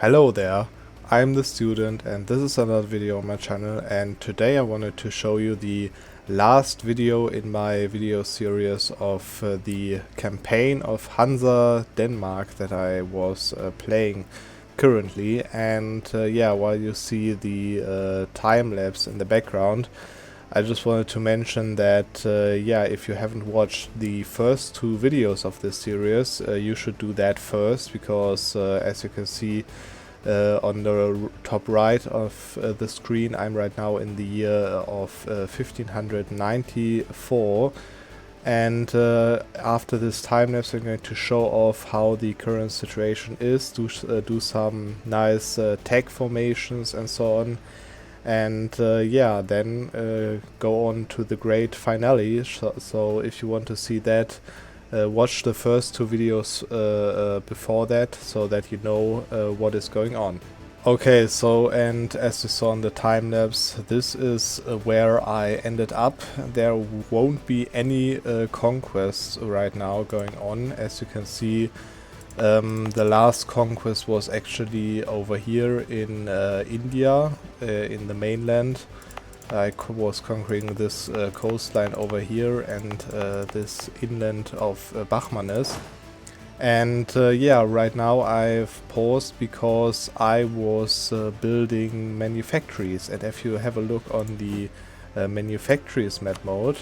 Hello there, I'm the student and this is another video on my channel, and today I wanted to show you the last video in my video series of the campaign of Hansa Denmark that I was playing currently. And yeah, while you see the time lapse in the background, I just wanted to mention that yeah, if you haven't watched the first two videos of this series, you should do that first, because as you can see on the top right of the screen, I'm right now in the year of 1594, and after this time lapse I'm going to show off how the current situation is, do some nice tag formations and so on. And yeah, then go on to the great finale. So if you want to see that, watch the first two videos before that, so that you know what is going on. Okay, so, and as you saw in the time lapse, this is where I ended up. There won't be any conquests right now going on. As you can see, the last conquest was actually over here in India, in the mainland. I was conquering this coastline over here and this inland of Bachmannes. And yeah, right now I've paused because I was building manufactories. And if you have a look on the manufactories map mode,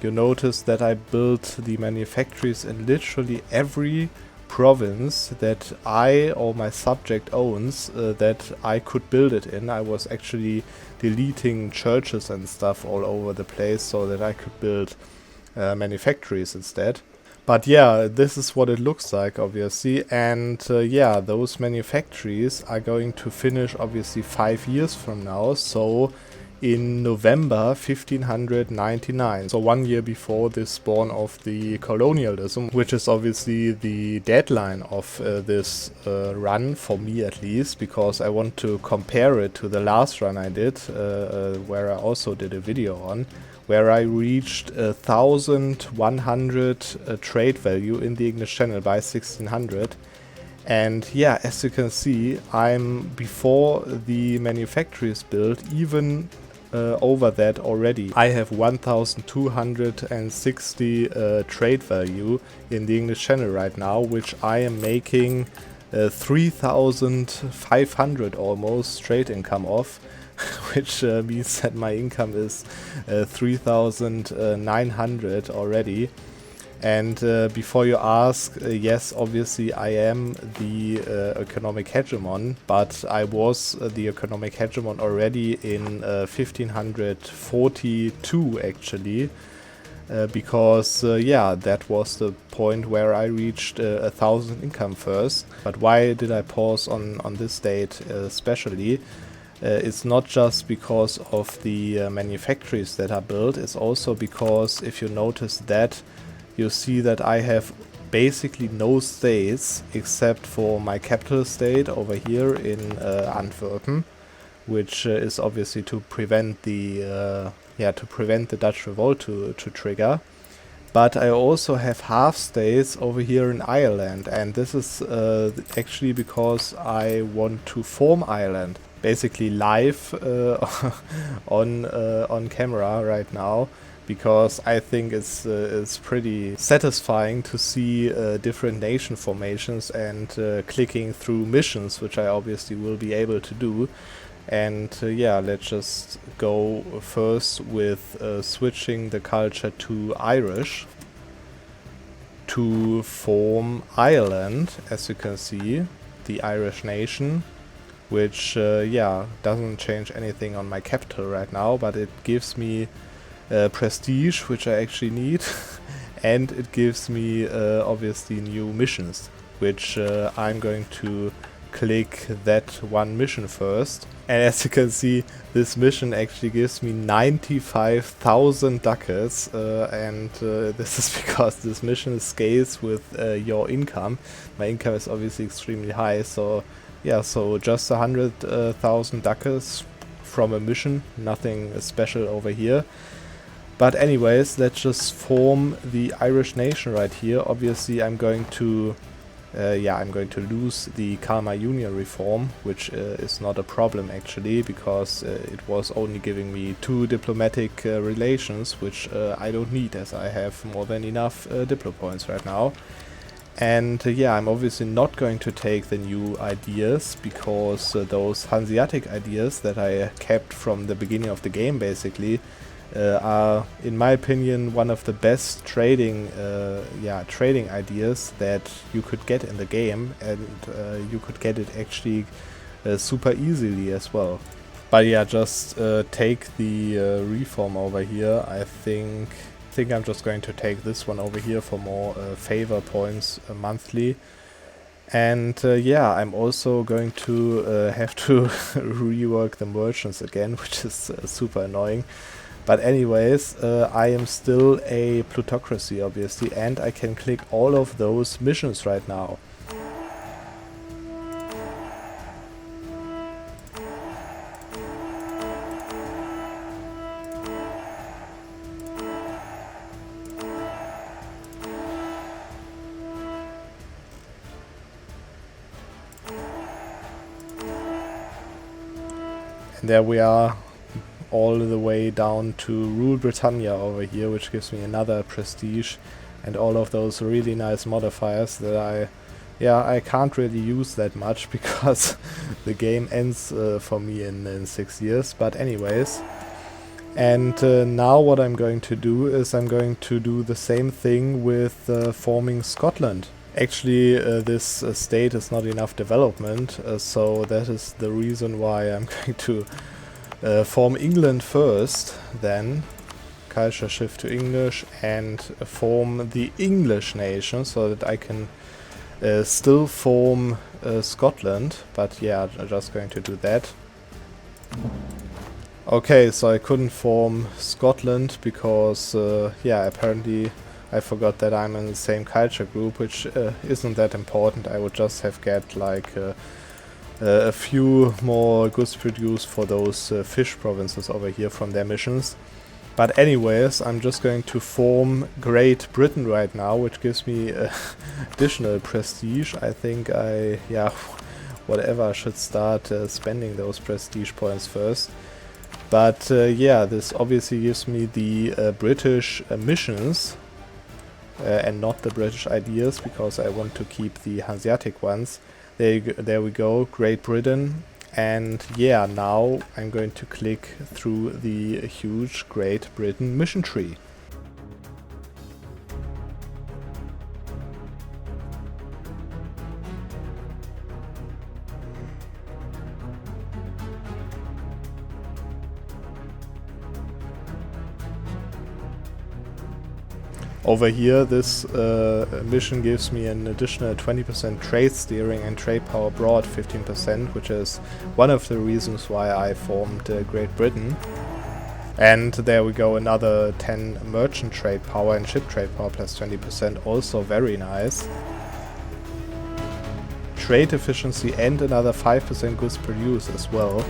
you notice that I built the manufactories in literally every province that I or my subject owns, that I could build it in. I was actually deleting churches and stuff all over the place so that I could build manufactories instead. But yeah, this is what it looks like, obviously. And yeah, those manufactories are going to finish obviously 5 years from now, so in November 1599, so 1 year before the spawn of the colonialism, which is obviously the deadline of this run, for me at least, because I want to compare it to the last run I did, where I also did a video on, where I reached 1100 trade value in the English Channel by 1600. And yeah, as you can see, I'm before the manufactories built, even over that already. I have 1260 trade value in the English Channel right now, which I am making 3500 almost trade income off, which means that my income is 3900 already. And before you ask, yes, obviously I am the economic hegemon, but I was the economic hegemon already in 1542 actually, because yeah, that was the point where I reached 1000 income first. But why did I pause on this date especially? It's not just because of the manufactories that are built, it's also because if you notice that, you see that I have basically no states except for my capital state over here in Antwerpen, which is obviously to prevent the Dutch revolt to trigger. But I also have half states over here in Ireland, and this is actually because I want to form Ireland, basically live on camera right now. Because I think it's pretty satisfying to see different nation formations and clicking through missions, which I obviously will be able to do. And yeah, let's just go first with switching the culture to Irish to form Ireland, as you can see, the Irish nation, which yeah, doesn't change anything on my capital right now, but it gives me prestige, which I actually need, and it gives me obviously new missions, which I'm going to click that one mission first. And as you can see, this mission actually gives me 95,000 ducats, and this is because this mission scales with your income. My income is obviously extremely high, so yeah, so just 100,000 ducats from a mission, nothing special over here. But anyways, let's just form the Irish nation right here. Obviously I'm going to yeah, I'm going to lose the Kalmar Union reform, which is not a problem actually, because it was only giving me 2 diplomatic relations, which I don't need, as I have more than enough diplo points right now. And yeah, I'm obviously not going to take the new ideas, because those Hanseatic ideas that I kept from the beginning of the game basically are, in my opinion, one of the best trading ideas that you could get in the game, and you could get it actually super easily as well. But yeah, just take the reform over here. I think I'm just going to take this one over here for more favor points monthly. And yeah, I'm also going to have to rework the merchants again, which is super annoying. But anyways, I am still a plutocracy, obviously, and I can click all of those missions right now. And there we are, all the way down to Rule Britannia over here, which gives me another prestige and all of those really nice modifiers that I can't really use that much because the game ends for me in 6 years. But anyways, and now what I'm going to do is I'm going to do the same thing with forming Scotland. Actually, this state is not enough development, so that is the reason why I'm going to form England first, then culture shift to English, and form the English nation, so that I can still form Scotland. But yeah, I'm just going to do that. Okay, so I couldn't form Scotland because yeah, apparently I forgot that I'm in the same culture group, which isn't that important. I would just have get like a few more goods produced for those fish provinces over here from their missions. But anyways, I'm just going to form Great Britain right now, which gives me additional prestige. I think whatever, I should start spending those prestige points first. But yeah, this obviously gives me the British missions and not the British ideas, because I want to keep the Hanseatic ones. There we go, Great Britain. And yeah, now I'm going to click through the huge Great Britain mission tree. Over here, this mission gives me an additional 20% trade steering and trade power abroad 15%, which is one of the reasons why I formed Great Britain. And there we go, another 10 merchant trade power and ship trade power plus 20%, also very nice. Trade efficiency and another 5% goods produced as well.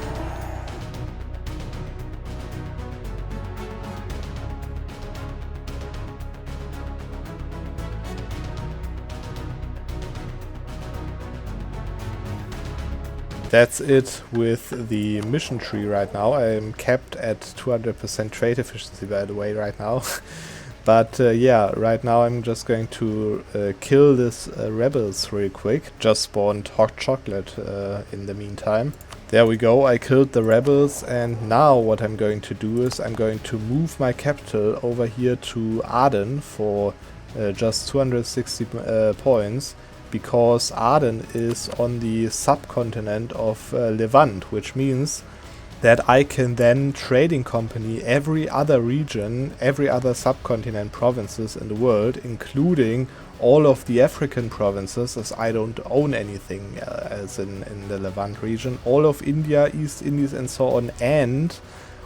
That's it with the mission tree right now. I'm capped at 200% trade efficiency, by the way, right now. But yeah, right now I'm just going to kill this rebels real quick. Just spawned hot chocolate in the meantime. There we go, I killed the rebels, and now what I'm going to do is I'm going to move my capital over here to Aden for just 260 points. Because Aden is on the subcontinent of Levant, which means that I can then trading company every other region, every other subcontinent provinces in the world, including all of the African provinces, as I don't own anything as in the Levant region, all of India, East Indies and so on, and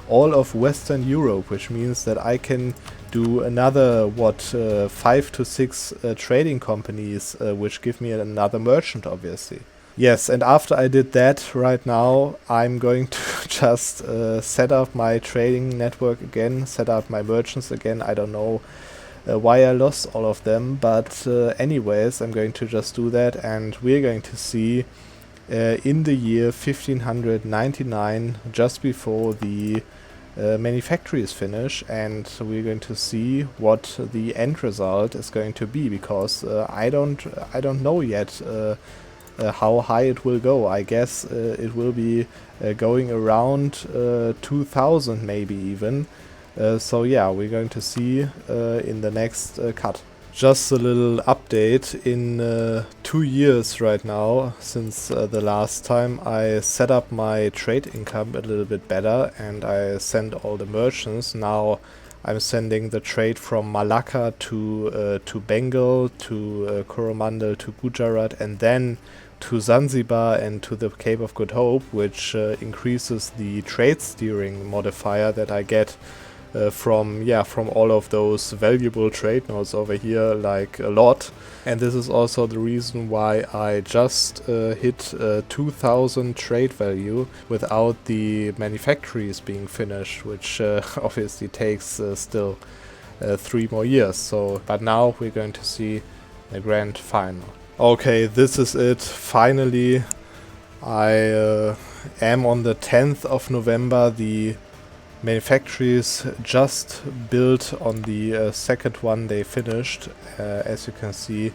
all of Western Europe, which means that I can do another 5 to 6 trading companies, which give me another merchant, obviously. Yes, and after I did that, right now I'm going to just set up my trading network again, set up my merchants again. I don't know why I lost all of them, but anyways, I'm going to just do that, and we're going to see in the year 1599, just before the manufactory is finished, and we're going to see what the end result is going to be, because I don't know yet how high it will go. I guess it will be going around 2000 maybe even. So yeah, we're going to see in the next cut. Just a little update. In 2 years right now, since the last time, I set up my trade income a little bit better, and I send all the merchants. Now I'm sending the trade from Malacca to Bengal, to Coromandel, to Gujarat, and then to Zanzibar and to the Cape of Good Hope, which increases the trade steering modifier that I get from all of those valuable trade notes over here, like a lot. And this is also the reason why I just hit 2000 trade value without the manufactories being finished, which obviously takes still 3 more years. So, but now we're going to see the grand final. Okay, this is it. Finally, I am on the 10th of November. The manufactories just built on the second one they finished, as you can see.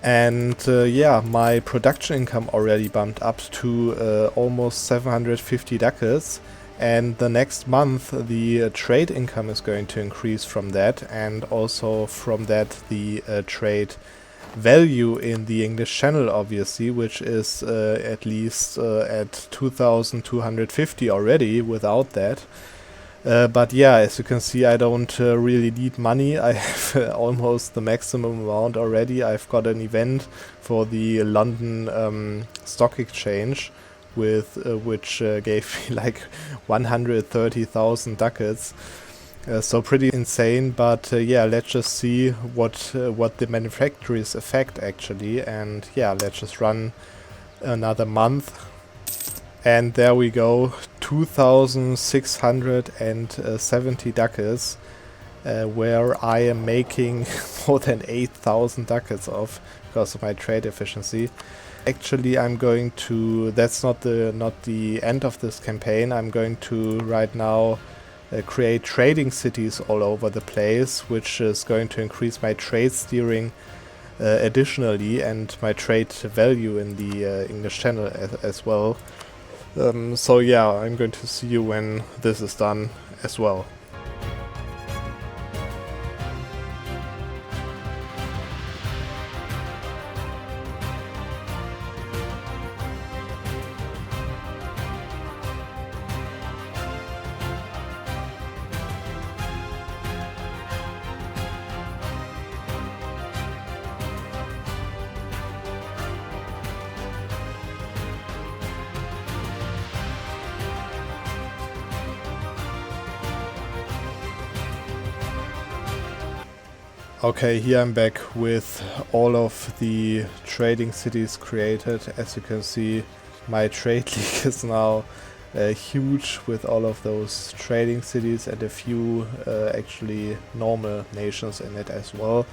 And yeah, my production income already bumped up to almost 750 ducats. And the next month the trade income is going to increase from that, and also from that the trade value in the English Channel, obviously, which is at least at 2250 already without that. But yeah, as you can see, I don't really need money. I have almost the maximum amount already. I've got an event for the London Stock Exchange with which gave me like 130,000 ducats. So pretty insane, but yeah, let's just see what the manufacturers affect actually, and yeah, let's just run another month, and there we go, 2,670 ducats, where I am making more than 8,000 ducats of because of my trade efficiency. Actually, I'm going to, that's not the end of this campaign. I'm going to right now create trading cities all over the place, which is going to increase my trade steering additionally, and my trade value in the English Channel as well. So yeah, I'm going to see you when this is done as well. Okay, here I'm back with all of the trading cities created. As you can see, my trade league is now huge with all of those trading cities and a few actually normal nations in it as well,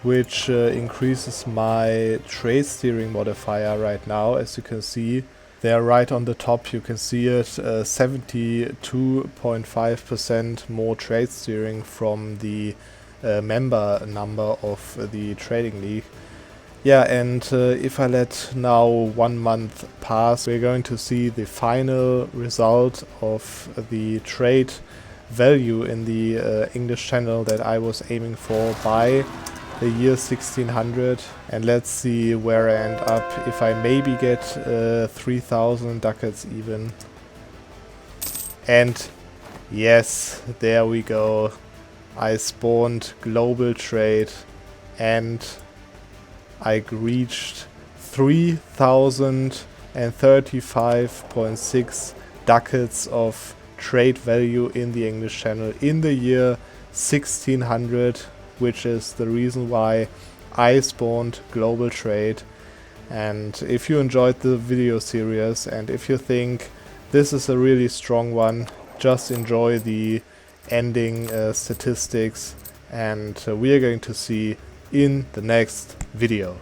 which increases my trade steering modifier right now. As you can see there right on the top, you can see it, 72.5% more trade steering from the member number of the trading league. Yeah, and if I let now 1 month pass, we're going to see the final result of the trade value in the English Channel that I was aiming for by the year 1600, and let's see where I end up, if I maybe get 3,000 ducats even. And yes, there we go. I spawned global trade and I reached 3,035.6 ducats of trade value in the English Channel in the year 1600, which is the reason why I spawned global trade. And if you enjoyed the video series, and if you think this is a really strong one, just enjoy the ending statistics. and we are going to see in the next video.